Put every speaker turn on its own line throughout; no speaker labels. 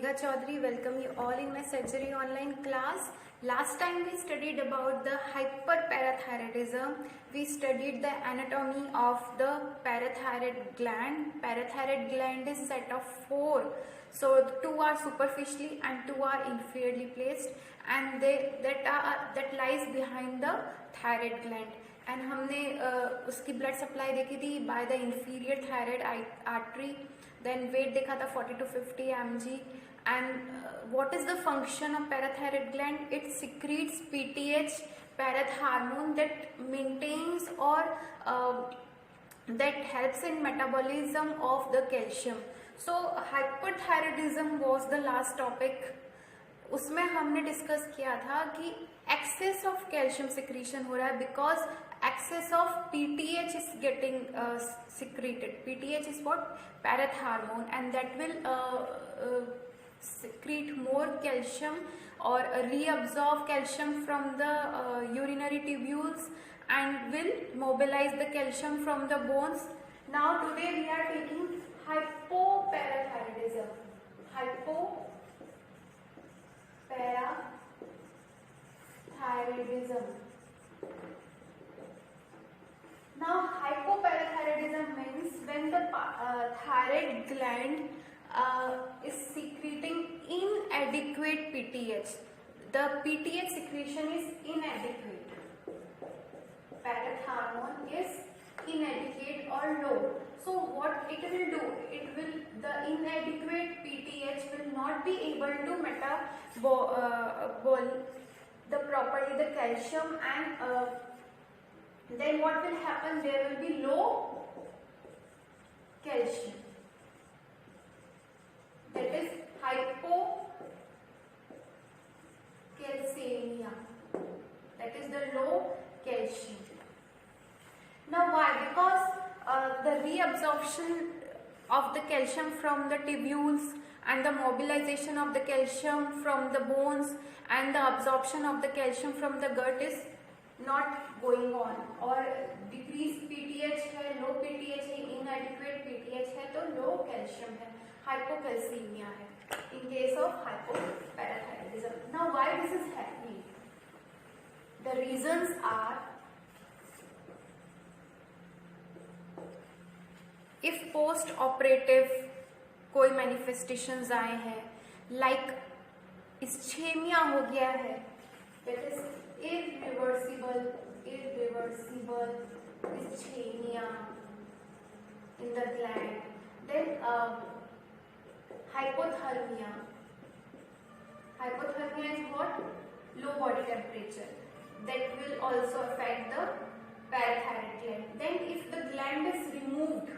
Megha Chaudhary. Welcome you all in my surgery online class. Last time we studied about the hyperparathyroidism. We studied the anatomy of the parathyroid gland. Parathyroid gland is set of four. So two are superficially and two are inferiorly placed, and that lies behind the thyroid gland. And हमने उसकी blood supply देखी थी by the inferior thyroid artery. Then weight देखा था 40 to 50 mg. And what is the function of parathyroid gland? It secretes PTH, parathormone that maintains और that helps in metabolism of the calcium. So hyperthyroidism was the last topic. उसमें हमने discuss किया था कि access of calcium secretion हो रहा है because excess of PTH is getting secreted. PTH is what? Parathormone, and that will secrete more calcium or reabsorb calcium from the urinary tubules and will mobilize the calcium from the bones. Now today we are taking hypoparathyroidism. Hypoparathyroidism. Now hypoparathyroidism means when the thyroid gland is secreting inadequate PTH. The PTH secretion is inadequate. Parath hormone is inadequate or low. So what it will do? The inadequate PTH will not be able to metabolize the properly the calcium, and then what will happen? There will be low calcium. That is hypocalcemia. That is the low calcium. Now why? Because the reabsorption of the calcium from the tubules and the mobilization of the calcium from the bones and the absorption of the calcium from the gut is not going on. और decreased PTH है, low PTH है, inadequate PTH है, तो low calcium है, hypocalcemia है in case of hypoparathyroidism. Now why this is happening? The reasons are, if post operative कोई manifestations आए हैं like ischemia हो गया है, that is irreversible ischemia in the gland. Then hypothermia is what? Low body temperature. That will also affect the parathyroid gland. Then if the gland is removed,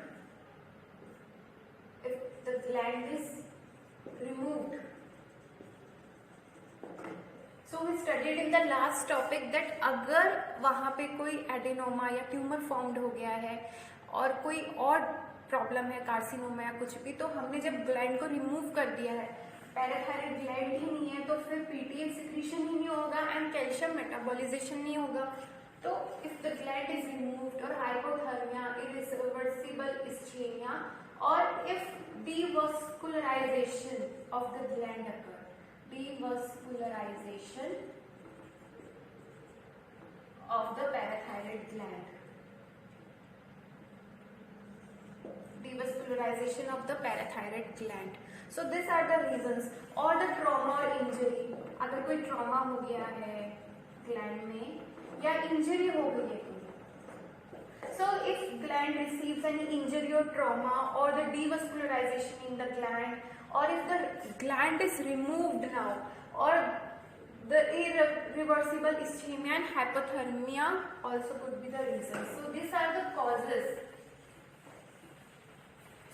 so we studied in the last topic that अगर वहाँ पे कोई adenoma या tumour formed हो गया है और कोई और प्रॉब्लम है, कार्सिनोमा या कुछ भी, तो हमने जब ग्लैंड को रिमूव कर दिया है, पैराथायराइड ग्लैंड ही नहीं है, तो फिर पीटीएच सिक्रीशन ही नहीं होगा एंड कैल्शियम मेटाबॉलाइजेशन नहीं होगा. तो if the gland is removed और hypothermia, irreversible ischemia, or if devascularization of the gland occur, devascularization of the parathyroid gland, devascularization of the parathyroid gland. So these are the reasons. Or the trauma or injury, अगर कोई trauma हो गया है gland में या injury हो गई है. So if gland receives any injury or trauma, or the devascularization in the gland, or if the gland is removed now, or the irreversible ischemia and hypothermia also could be the reasons. So these are the causes.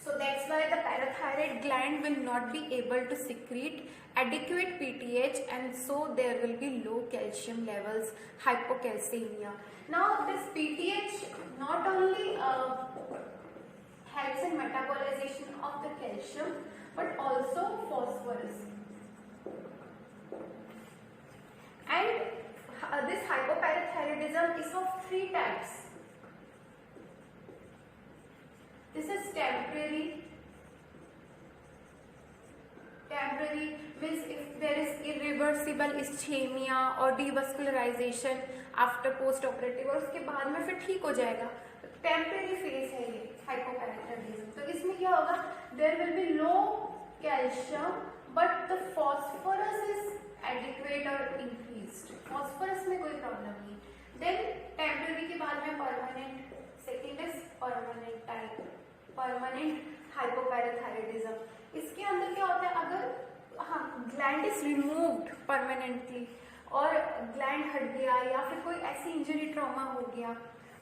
So that's why the parathyroid gland will not be able to secrete adequate PTH, and so there will be low calcium levels, hypocalcemia. Now this PTH not only helps in metabolization of the calcium but also phosphorus. And this hypoparathyroidism is of three types. This is temporary means if there is irreversible ischemia or devascularization after post operative और उसके बाद में फिर ठीक हो जाएगा, temporary phase है ये हाइपोपैराथायरॉयडिज्म। तो इसमें क्या होगा, there will be low calcium but the phosphorus is adequate और इंक्रीज्ड, फॉस्फोरस में कोई प्रॉब्लम नहीं। देन टेम्परेरी के बाद में permanent, second is permanent type, permanent hypoparathyroidism. इसके अंदर क्या होता है, अगर ग्लैंड इज रिमूव्ड परमानेंटली और ग्लैंड हट गया या फिर कोई ऐसी इंजरी ट्रॉमा हो गया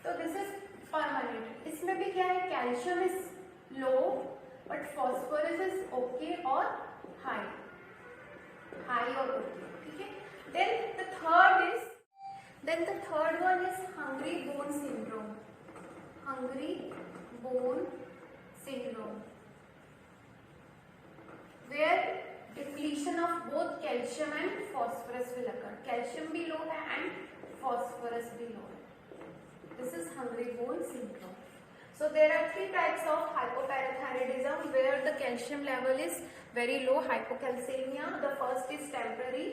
तो दिस इज परमानेंट। इसमें भी क्या है, calcium is low but phosphorus is okay और हाई, हाई और ओके, ठीक है। Then the third one is hungry bone syndrome, hungry bone syndrome where depletion of both calcium and phosphorus will occur, calcium भी low है and phosphorus भी low है, this is hungry bone syndrome। So there are three types of hypoparathyroidism where the calcium level is very low, hypocalcemia, the first is temporary,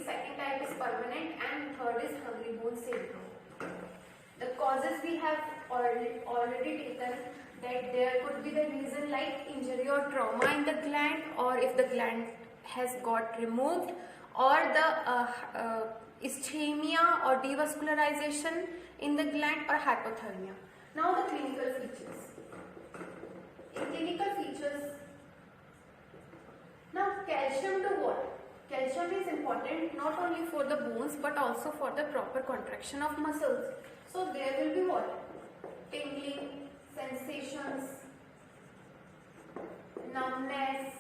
second type is permanent and third is hungry bone syndrome। The causes we have already taken, that there could be the reason like injury or trauma in the gland, or if the gland has got removed, or the ischemia or devascularization in the gland, or hypothermia. Now the clinical features. In clinical features, now calcium to what? Calcium is important not only for the bones but also for the proper contraction of muscles. So there will be what? Tingling, sensations, numbness,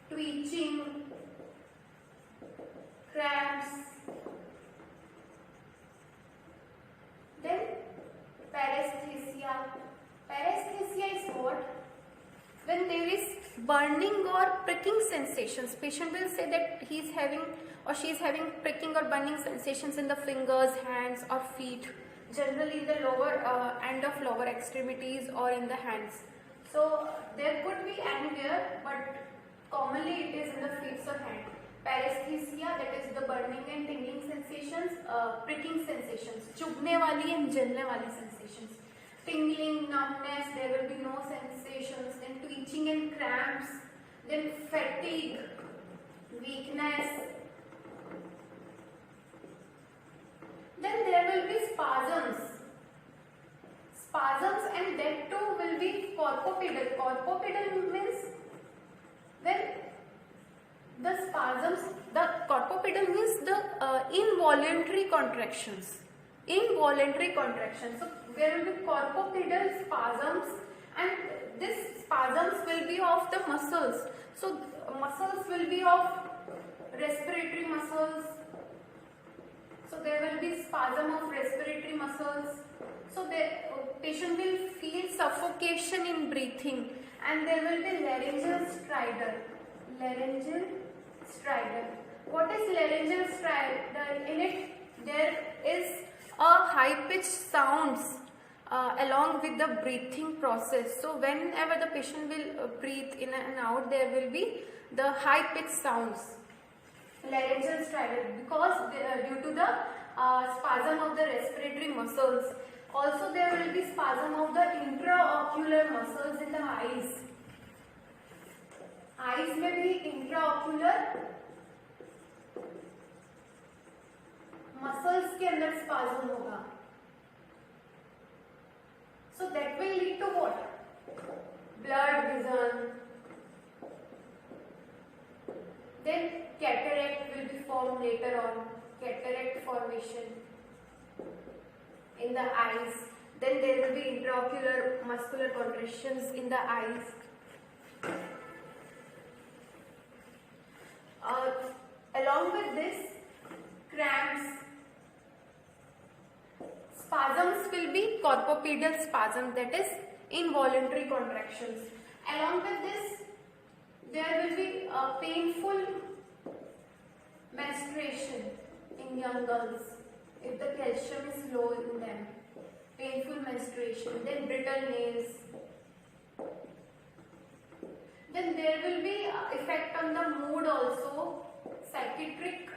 twitching, cramps. Then paresthesia. Paresthesia is what? When there is burning or pricking sensations, patient will say that he is having or she is having pricking or burning sensations in the fingers, hands or feet, generally in the lower end of lower extremities or in the hands. So there could be anywhere, but commonly it is in the feet or hand. Paresthesia, that is the burning and tingling sensations, pricking sensations, chubne wali and jalne wali sensations, tingling, numbness, there will be no sensations, then twitching and cramps, then fatigue, weakness, then there will be spasms, and that too will be corpopedal. Corpopedal means when the spasms, the corpopedal means the involuntary contractions, so there will be corpopedal spasms, and this spasms will be of the muscles. So muscles will be of respiratory muscles, so there will be spasm of respiratory muscles. So the patient will feel suffocation in breathing, and there will be laryngeal stridor. What is laryngeal stridor? In it there is a high pitched sounds along with the breathing process. So whenever the patient will breathe in and out, there will be the high pitched sounds, laryngeal stridor, because due to the spasm of the respiratory muscles. Also there will be spasm of the intraocular muscles in the eyes. Eyes में भी intraocular muscles के अंदर spasm होगा. So that will lead to what? Blurred vision. Then cataract will be formed later on. Cataract formation in the eyes. Then there will be intraocular muscular contractions in the eyes. Along with this, cramps, spasms will be corpopedal spasm, that is involuntary contractions. Along with this, there will be a painful menstruation in young girls if the calcium is low in them. Painful menstruation, then brittle nails. Then there will be effect on the mood also. Psychiatric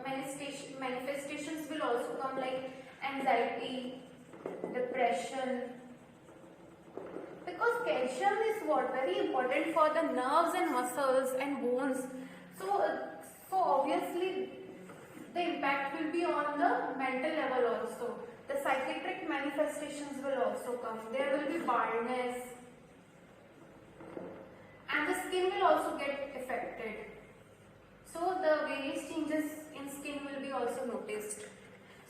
manifestations will also come, like anxiety, depression, because calcium is what very important for the nerves and muscles and bones. So obviously the impact will be on the mental level also. The psychiatric manifestations will also come. There will be baldness, and the skin will also get affected. So the various changes in skin will be also noticed.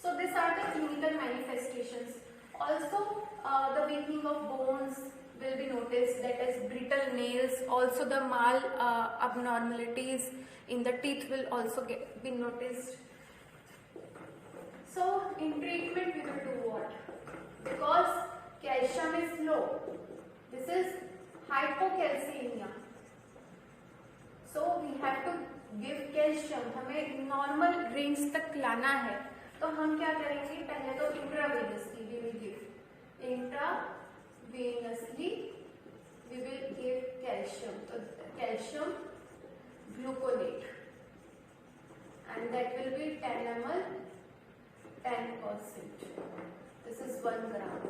So these are the clinical manifestations. Also the weakening of bones will be noticed, that is brittle nails. Also the abnormalities in the teeth will also be noticed. So in treatment we will do what? Because calcium is low, this is hypocalcemia, so we have to give calcium. हमें normal range तक लाना है, तो हम क्या करेंगे? पहले तो intravenously we will give, intravenously we will give calcium. तो calcium gluconate, and that will be 10 ml, 10%. This is 1 gram.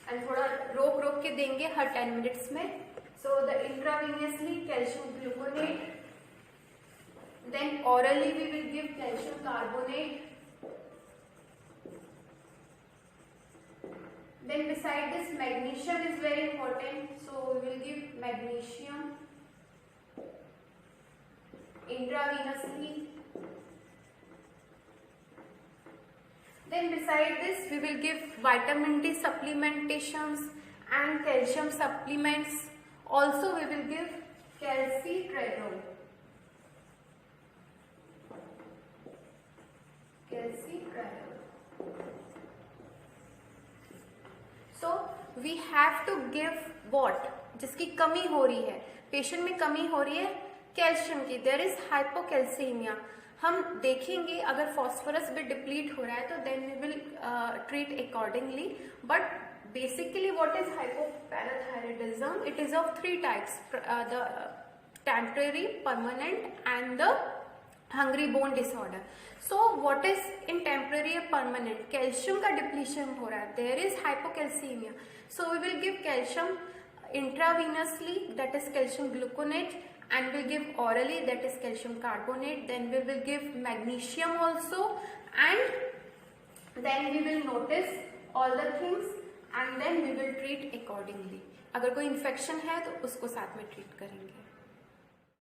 And थोड़ा रोक रोक के देंगे हर 10 minutes में. So the intravenously calcium gluconate, then orally we will give calcium carbonate, then beside this magnesium is very important, so we will give magnesium intravenously. Then beside this we will give vitamin D supplementations and calcium supplements. Also we will give calcitriol. So we have to give what? जिसकी कमी हो रही है, patient में कमी हो रही है कैल्शियम की, देयर इज हाइपोकैल्सीमिया. हम देखेंगे अगर फॉस्फोरस भी डिप्लीट हो रहा है तो then we will treat accordingly. But basically what is hypoparathyroidism? It is of 3 types, the temporary, permanent and the hungry bone disorder. So what is in temporary or permanent? Calcium का depletion हो रहा है, there is hypocalcemia, so we will give calcium intravenously, that is calcium gluconate, and we give orally, that is calcium carbonate. Then we will give magnesium also, and then we will notice all the things, and then we will treat accordingly. अगर कोई infection है तो उसको साथ में treat करेंगे.